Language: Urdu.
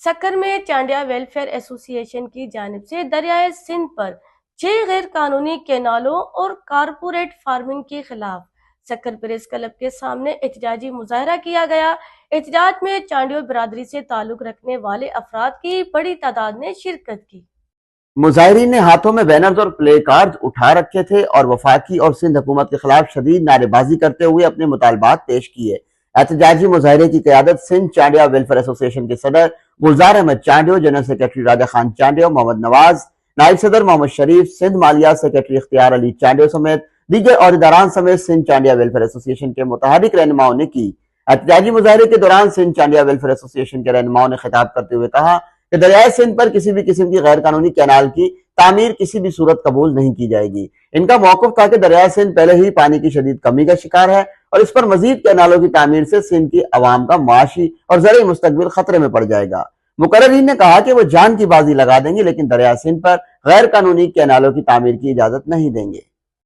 سکر میں چانڈیا ویلفیئر ایسوسی ایشن کی جانب سے دریائے سندھ پر 6 غیر قانونی کینالوں اور کارپوریٹ فارمنگ کے خلاف سکر پریس کلب کے سامنے احتجاجی مظاہرہ کیا گیا۔ احتجاج میں چانڈیو برادری سے تعلق رکھنے والے افراد کی بڑی تعداد نے شرکت کی۔ مظاہرین نے ہاتھوں میں بینرز اور پلے کارڈز اٹھا رکھے تھے اور وفاقی اور سندھ حکومت کے خلاف شدید نعرے بازی کرتے ہوئے اپنے مطالبات پیش کیے۔ احتجاجی مظاہرے کی قیادت سندھ چانڈیا ویلفیئر ایسوسی ایشن کے صدر گلزار احمد چانڈیو، جنرل سیکرٹری راجہ خان چانڈیو، محمد نواز، نائب صدر محمد شریف، سندھ مالیہ سیکرٹری اختیار علی چانڈیو سمیت دیگر عہدیداران سمیت سندھ چانڈیا ویلفیئر ایسوسی ایشن کے متحرک رہنماؤں نے کی۔ احتجاجی مظاہرے کے دوران سندھ چانڈیا ویلفیئر ایسوسی ایشن کے رہنماؤں نے خطاب کرتے ہوئے کہا کہ دریائے سندھ پر کسی بھی قسم کی غیر قانونی کینال کی تعمیر کسی بھی صورت قبول نہیں کی جائے گی۔ ان کا موقف تھا کہ دریائے سندھ پہلے ہی پانی کی شدید کمی کا شکار ہے اور اس پر مزید کینالوں کی تعمیر سے سندھ کی عوام کا معاشی اور زرعی مستقبل خطرے میں پڑ جائے گا۔ مقررین نے کہا کہ وہ جان کی بازی لگا دیں گے لیکن دریائے سندھ پر غیر قانونی کینالوں کی تعمیر کی اجازت نہیں دیں گے۔